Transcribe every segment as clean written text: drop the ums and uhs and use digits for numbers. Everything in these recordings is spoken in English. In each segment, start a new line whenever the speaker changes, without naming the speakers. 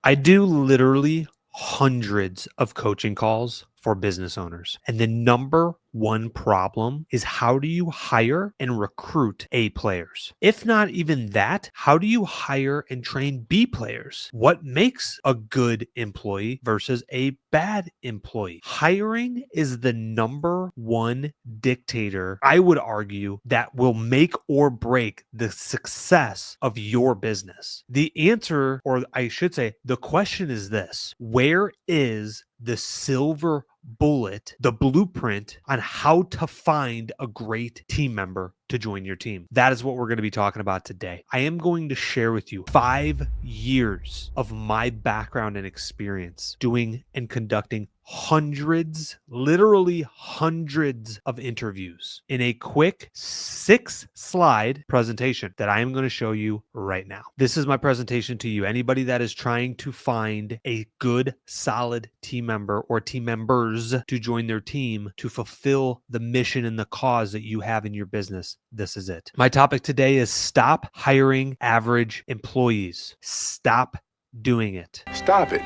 I do literally hundreds of coaching calls for business owners. And the number one problem is, how do you hire and recruit A players? If not even that, how do you hire and train B players? What makes a good employee versus a bad employee? Hiring is the number one dictator, I would argue, that will make or break the success of your business. The answer, or I should say, the question is this: where is the silver bullet, the blueprint on how to find a great team member to join your team? That is what we're going to be talking about today. I am going to share with you 5 years of my background and experience doing and conducting hundreds, literally hundreds of interviews in a quick 6-slide presentation that I am going to show you right now. This is my presentation to you. Anybody that is trying to find a good, solid team member or team members to join their team to fulfill the mission and the cause that you have in your business, this is it. My topic today is stop hiring average employees. Stop doing it.
Stop it.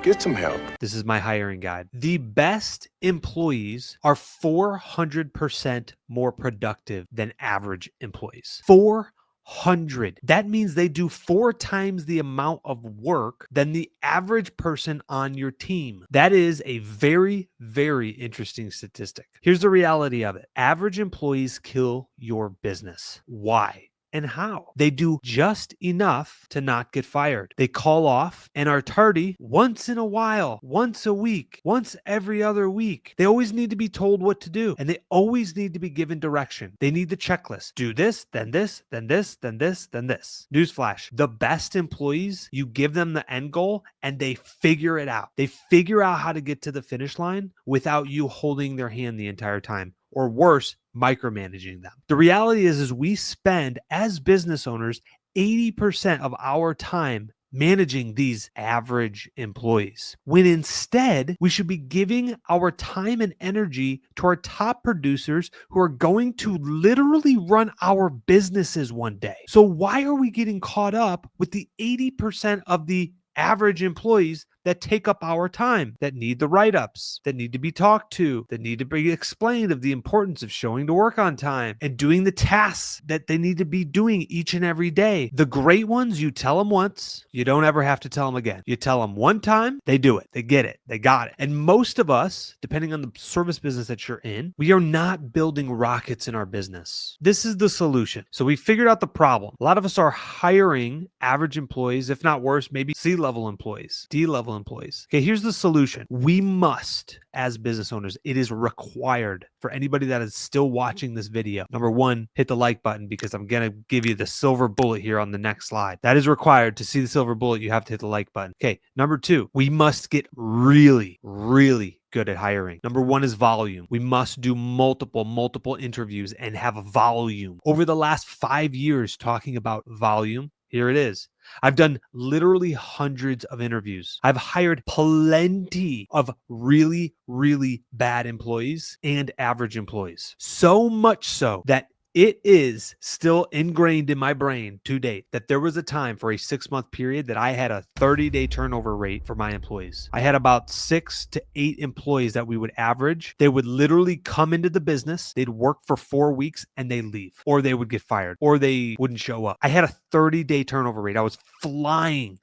Get some help.
This is my hiring guide. The best employees are 400% more productive than average employees. 400. That means they do 4 times the amount of work than the average person on your team. That is a very, very interesting statistic. Here's the reality of it. Average employees kill your business. Why? And how? They do just enough to not get fired. They call off and are tardy once in a while, once a week, once every other week. They always need to be told what to do, and they always need to be given direction. They need the checklist. Do this, then this, then this, then this, then this. Newsflash: the best employees, you give them the end goal and they figure it out. They figure out how to get to the finish line without you holding their hand the entire time. Or worse, micromanaging them. The reality is we spend, as business owners, 80% of our time managing these average employees, when instead we should be giving our time and energy to our top producers who are going to literally run our businesses one day. So why are we getting caught up with the 80% of the average employees that take up our time, that need the write-ups, that need to be talked to, that need to be explained of the importance of showing to work on time and doing the tasks that they need to be doing each and every day? The great ones, you tell them once, you don't ever have to tell them again. You tell them one time, they do it, they get it, they got it. And most of us, depending on the service business that you're in, we are not building rockets in our business. This is the solution. So we figured out the problem. A lot of us are hiring average employees, if not worse, maybe C-level employees, D-level employees. Okay, here's the solution. We must, as business owners, it is required for anybody that is still watching this video. Number one, hit the like button, because I'm going to give you the silver bullet here on the next slide. That is required. To see the silver bullet, you have to hit the like button. Okay, number two, we must get really, really good at hiring. Number one is volume. We must do multiple interviews and have a volume. Over the last 5 years talking about volume, here it is. I've done literally hundreds of interviews. I've hired plenty of really, really bad employees and average employees. So much so that it is still ingrained in my brain to date that there was a time for a 6-month period that I had a 30-day turnover rate for my employees. I had about 6 to 8 employees that we would average. They would literally come into the business, they'd work for 4 weeks and they leave, or they would get fired, or they wouldn't show up. I had a 30-day turnover rate. I was flying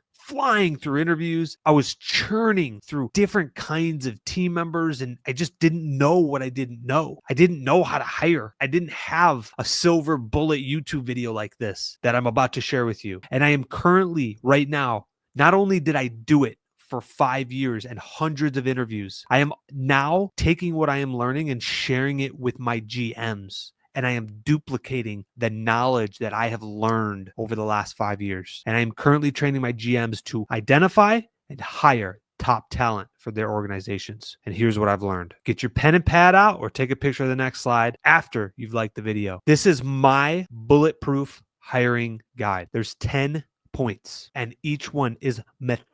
through interviews. I was churning through different kinds of team members, and I just didn't know what I didn't know. I didn't know how to hire. I didn't have a silver bullet YouTube video like this that I'm about to share with you. And I am currently, right now, not only did I do it for 5 years and hundreds of interviews, I am now taking what I am learning and sharing it with my GMs. And I am duplicating the knowledge that I have learned over the last 5 years. And I am currently training my GMs to identify and hire top talent for their organizations. And here's what I've learned. Get your pen and pad out or take a picture of the next slide after you've liked the video. This is my bulletproof hiring guide. There's 10 points, and each one is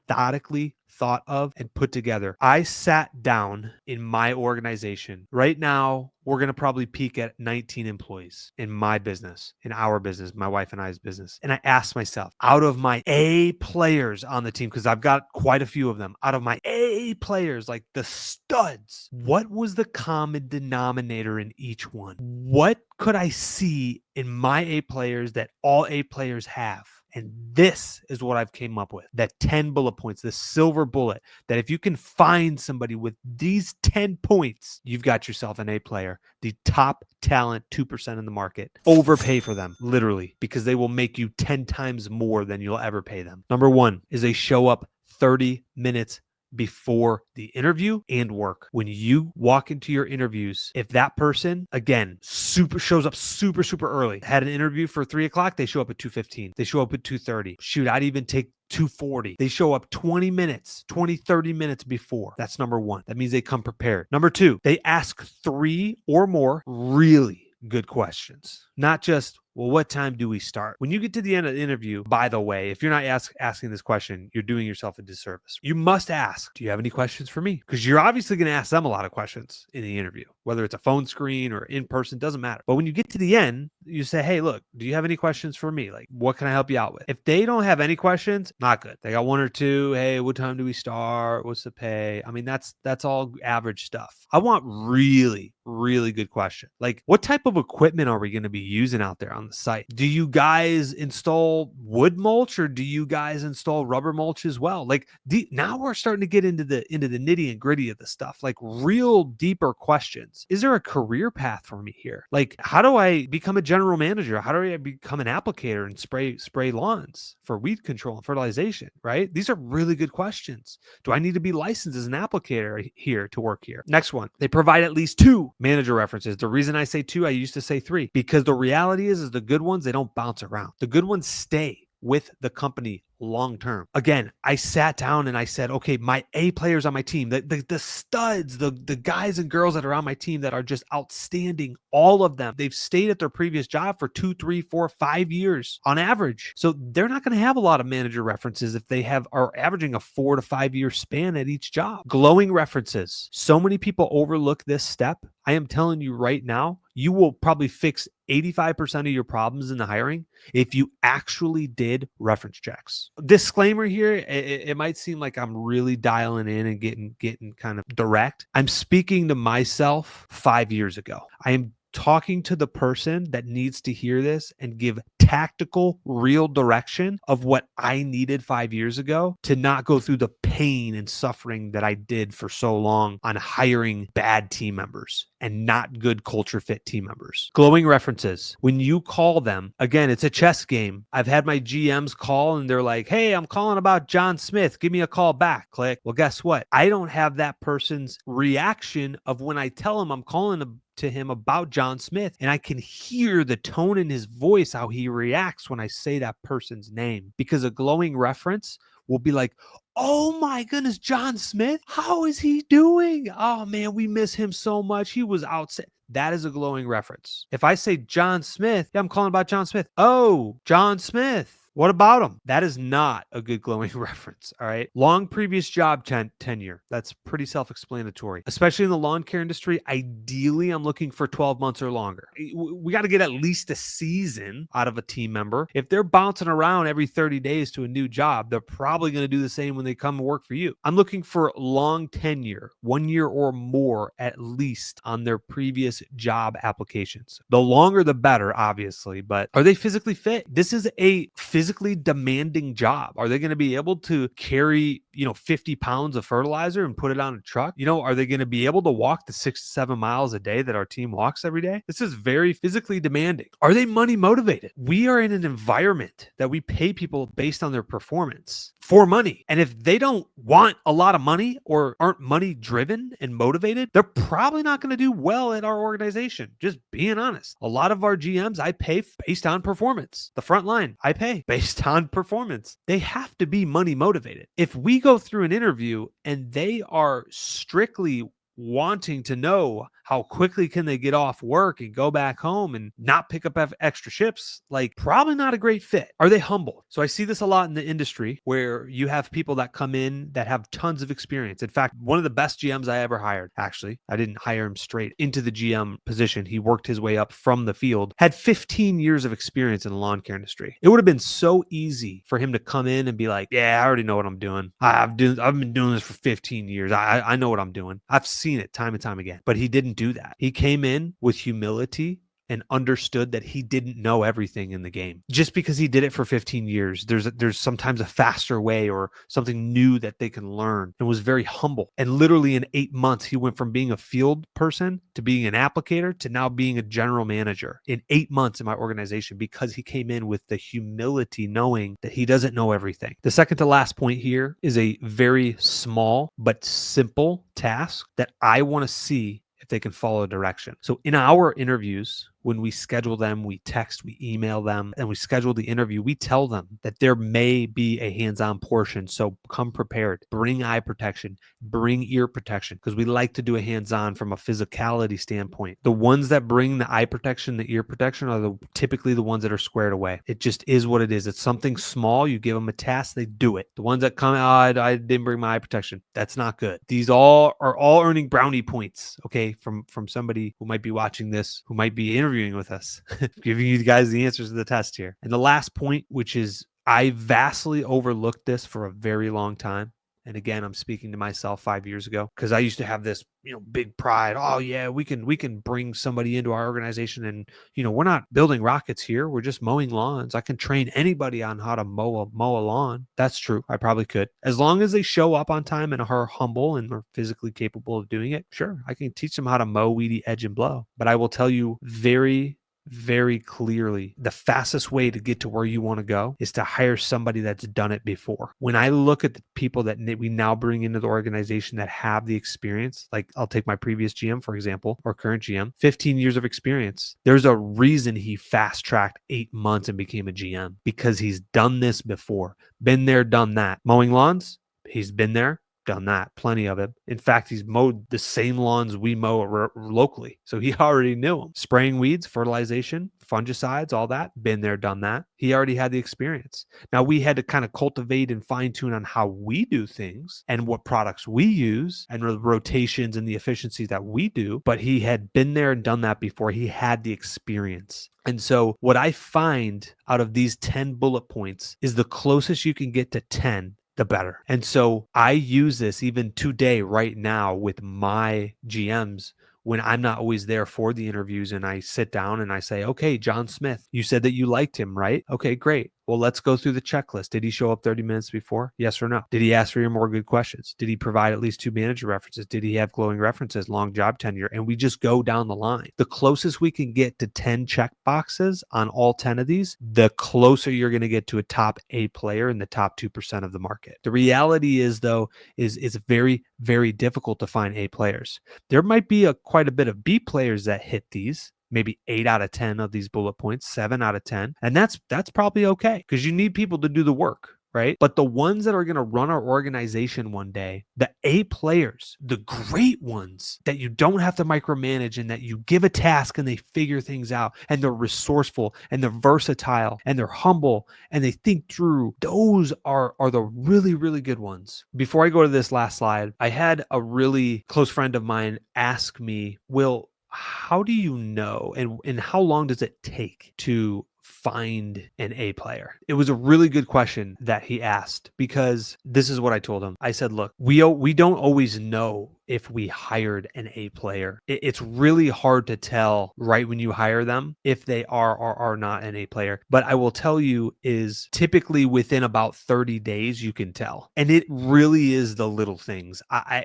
methodically thought of and put together. I sat down in my organization. Right now, we're going to probably peak at 19 employees in my business, in our business, my wife and I's business. And I asked myself, out of my A players on the team, because I've got quite a few of them, out of my A players, like the studs, what was the common denominator in each one? What could I see in my A players that all A players have? And this is what I've came up with, that 10 bullet points, the silver bullet, that if you can find somebody with these 10 points, you've got yourself an A player, the top talent 2% in the market. Overpay for them, literally, because they will make you 10 times more than you'll ever pay them. Number one is they show up 30 minutes before the interview and work. When you walk into your interviews, if that person, again, shows up super early, had an interview for 3:00, they show up at 2:15. They show up at 2:30. Shoot, I'd even take 2:40. They show up 20 minutes, 20, 30 minutes before. That's number one. That means they come prepared. Number two, they ask 3 or more really good questions. Not just, well, what time do we start? When you get to the end of the interview, by the way, if you're not asking this question, you're doing yourself a disservice. You must ask, do you have any questions for me? Because you're obviously going to ask them a lot of questions in the interview, whether it's a phone screen or in person, doesn't matter. But when you get to the end, you say, hey, look, do you have any questions for me? Like, what can I help you out with? If they don't have any questions, not good. They got 1 or 2. Hey, what time do we start? What's the pay? I mean, that's all average stuff. I want really good question. Like, what type of equipment are we going to be using out there on the site? Do you guys install wood mulch or do you guys install rubber mulch as well? Like, now we're starting to get into the nitty and gritty of the stuff, like real deeper questions. Is there a career path for me here? Like, how do I become a general manager? How do I become an applicator and spray lawns for weed control and fertilization, right? These are really good questions. Do I need to be licensed as an applicator here to work here? Next one, they provide at least 2 manager references. The reason I say 2, I used to say 3, because the reality is the good ones, they don't bounce around. The good ones stay with the company long term. Again, I sat down and I said, okay, my A players on my team, the studs, the guys and girls that are on my team that are just outstanding, all of them, they've stayed at their previous job for 2, 3, 4, 5 years on average. So they're not going to have a lot of manager references if they are averaging a 4 to 5 year span at each job. Glowing references. So many people overlook this step. I am telling you right now, you will probably fix 85% of your problems in the hiring if you actually did reference checks. Disclaimer here, it might seem like I'm really dialing in and getting kind of direct. I'm speaking to myself 5 years ago. I am talking to the person that needs to hear this and give tactical, real direction of what I needed 5 years ago to not go through the pain and suffering that I did for so long on hiring bad team members and not good culture fit team members. Glowing references. When you call them, again, it's a chess game. I've had my GMs call and they're like, hey, I'm calling about John Smith. Give me a call back. Click. Well, guess what? I don't have that person's reaction of when I tell him I'm calling to him about John Smith, and I can hear the tone in his voice, how he reacts when I say that person's name, because a glowing reference will be like, oh my goodness, John Smith, how is he doing? Oh man, we miss him so much. He was outside. That is a glowing reference. If I say John Smith, yeah, I'm calling about John Smith. Oh, John Smith. What about him? That is not a good glowing reference, all right? Long previous job tenure. That's pretty self-explanatory. Especially in the lawn care industry, ideally, I'm looking for 12 months or longer. We got to get at least a season out of a team member. If they're bouncing around every 30 days to a new job, they're probably going to do the same when they come and work for you. I'm looking for long tenure, 1 year or more at least on their previous job applications. The longer, the better, obviously, but are they physically fit? This is a physically demanding job. Are they going to be able to carry, 50 pounds of fertilizer and put it on a truck? Are they going to be able to walk the 6 to 7 miles a day that our team walks every day? This is very physically demanding. Are they money motivated? We are in an environment that we pay people based on their performance for money. And if they don't want a lot of money or aren't money driven and motivated, they're probably not going to do well at our organization. Just being honest. A lot of our GMs, I pay based on performance. The front line, I pay based on performance. They have to be money motivated. If we go through an interview and they are strictly wanting to know how quickly can they get off work and go back home and not pick up extra shifts? Like, probably not a great fit. Are they humble? So I see this a lot in the industry where you have people that come in that have tons of experience. In fact, one of the best GMs I ever hired, actually, I didn't hire him straight into the GM position. He worked his way up from the field, had 15 years of experience in the lawn care industry. It would have been so easy for him to come in and be like, yeah, I already know what I'm doing. I've been doing this for 15 years. I know what I'm doing. I've seen it time and time again. But he didn't do that. He came in with humility and understood that he didn't know everything in the game. Just because he did it for 15 years, there's sometimes a faster way or something new that they can learn, and was very humble. And literally in 8 months, he went from being a field person to being an applicator to now being a general manager in 8 months in my organization, because he came in with the humility, knowing that he doesn't know everything. The second to last point here is a very small but simple task that I want to see if they can follow direction. So in our interviews, when we schedule them, we text, we email them, and we schedule the interview, we tell them that there may be a hands-on portion. So come prepared, bring eye protection, bring ear protection, because we like to do a hands-on from a physicality standpoint. The ones that bring the eye protection, the ear protection are typically the ones that are squared away. It just is what it is. It's something small. You give them a task, they do it. The ones that come, I didn't bring my eye protection. That's not good. These all are earning brownie points, okay, from somebody who might be watching this, who might be interviewing with us, giving you guys the answers to the test here. And the last point, which is, I vastly overlooked this for a very long time. And again, I'm speaking to myself 5 years ago, because I used to have this, big pride. Oh yeah, we can bring somebody into our organization, and we're not building rockets here. We're just mowing lawns. I can train anybody on how to mow a lawn. That's true. I probably could, as long as they show up on time and are humble and are physically capable of doing it. Sure, I can teach them how to mow, weedy, edge, and blow. But I will tell you very clearly, the fastest way to get to where you want to go is to hire somebody that's done it before. When I look at the people that we now bring into the organization that have the experience, like I'll take my previous GM, for example, or current GM, 15 years of experience. There's a reason he fast tracked 8 months and became a GM, because he's done this before, been there, done that. Mowing lawns, he's been there, done that, plenty of it. In fact, he's mowed the same lawns we mow locally, so he already knew them. Spraying weeds, fertilization, fungicides, all that, been there, done that. He already had the experience. Now we had to kind of cultivate and fine tune on how we do things and what products we use and the rotations and the efficiencies that we do, but he had been there and done that before. He had the experience. And so what I find out of these 10 bullet points is the closest you can get to 10, the better. And so I use this even today, right now, with my GMs when I'm not always there for the interviews, and I sit down and I say, okay, John Smith, you said that you liked him, right? Okay, great. Well, let's go through the checklist. Did he show up 30 minutes before? Yes or no? Did he ask for your more good questions? Did he provide at least 2 manager references? Did he have glowing references, long job tenure? And we just go down the line. The closest we can get to 10 check boxes on all 10 of these, the closer you're going to get to a top A player in the top 2% of the market. The reality is, though, is very, very difficult to find A players. There might be quite a bit of B players that hit these, maybe 8 out of 10 of these bullet points, 7 out of 10. And that's probably okay, because you need people to do the work, right? But the ones that are going to run our organization one day, the A players, the great ones that you don't have to micromanage and that you give a task and they figure things out, and they're resourceful and they're versatile and they're humble and they think through, those are the really, really good ones. Before I go to this last slide, I had a really close friend of mine ask me, Will, how do you know, and how long does it take to find an A player? It was a really good question that he asked, because this is what I told him. I said, look, we don't always know if we hired an A player. It's really hard to tell right when you hire them if they are or are not an A player. But I will tell you is typically within about 30 days, you can tell. And it really is the little things. I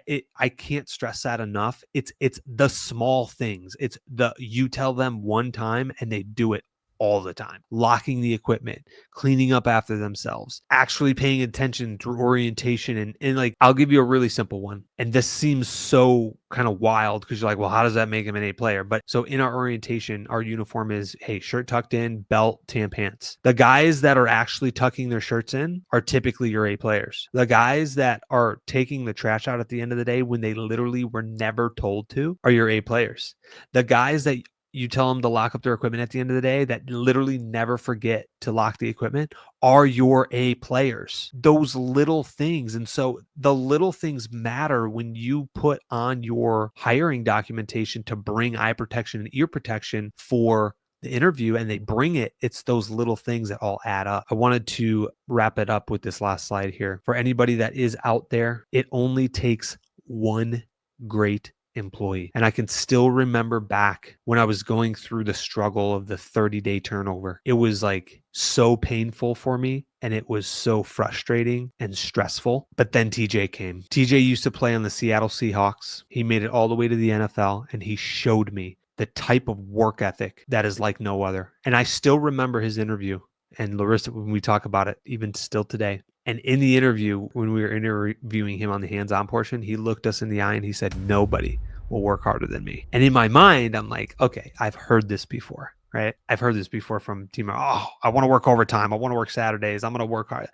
can't stress that enough. It's the small things. It's you tell them one time and they do it all the time, locking the equipment, cleaning up after themselves, actually paying attention through orientation. And like, I'll give you a really simple one. And this seems so kind of wild because you're like, well, how does that make him an A player? But so in our orientation, our uniform is, hey, shirt tucked in, belt, tan pants. The guys that are actually tucking their shirts in are typically your A players. The guys that are taking the trash out at the end of the day when they literally were never told to are your A players. The guys that you tell them to lock up their equipment at the end of the day that literally never forget to lock the equipment are your A players. Those little things. And so the little things matter when you put on your hiring documentation to bring eye protection and ear protection for the interview, and they bring it. It's those little things that all add up. I wanted to wrap it up with this last slide here. For anybody that is out there, it only takes one great employee. And I can still remember back when I was going through the struggle of the 30-day turnover. It was like so painful for me, and it was so frustrating and stressful. But then TJ came. TJ used to play on the Seattle Seahawks. He made it all the way to the NFL, and he showed me the type of work ethic that is like no other. And I still remember his interview. And Larissa, when we talk about it, even still today. And in the interview, when we were interviewing him on the hands-on portion, he looked us in the eye and he said, nobody will work harder than me. And in my mind, I'm like, okay, I've heard this before, right? I've heard this before from team. Oh, I want to work overtime. I want to work Saturdays. I'm going to work hard.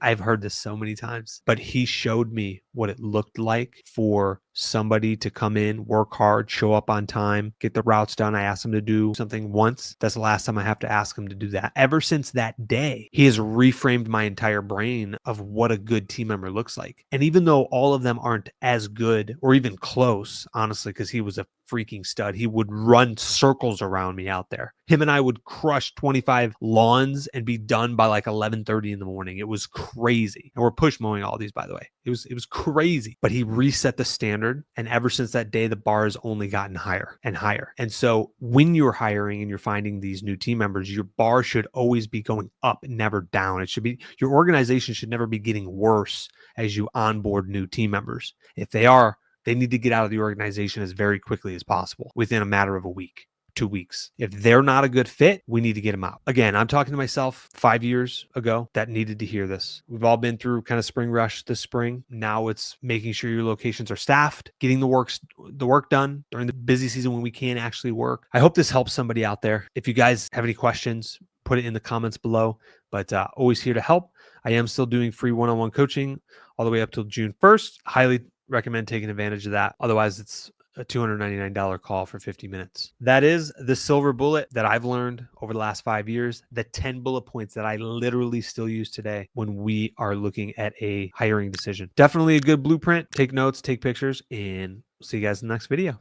I've heard this so many times, but he showed me what it looked like for somebody to come in, work hard, show up on time, get the routes done. I asked him to do something once. That's the last time I have to ask him to do that. Ever since that day, he has reframed my entire brain of what a good team member looks like. And even though all of them aren't as good or even close, honestly, because he was a freaking stud, he would run circles around me out there. Him and I would crush 25 lawns and be done by like 11:30 in the morning. It was crazy. And we're push mowing all these, by the way. It was crazy. But he reset the standard. And ever since that day, the bar has only gotten higher and higher. And so when you're hiring and you're finding these new team members, your bar should always be going up and never down. It should be, your organization should never be getting worse as you onboard new team members. If they are, they need to get out of the organization as very quickly as possible within a matter of a week. 2 weeks. If they're not a good fit, we need to get them out. Again, I'm talking to myself 5 years ago that needed to hear this. We've all been through kind of spring rush this spring. Now it's making sure your locations are staffed, getting the work done during the busy season when we can actually work. I hope this helps somebody out there. If you guys have any questions, put it in the comments below, but always here to help. I am still doing free one-on-one coaching all the way up till June 1st. Highly recommend taking advantage of that. Otherwise, it's a $299 call for 50 minutes. That is the silver bullet that I've learned over the last 5 years, the 10 bullet points that I literally still use today when we are looking at a hiring decision. Definitely a good blueprint. Take notes, take pictures, and see you guys in the next video.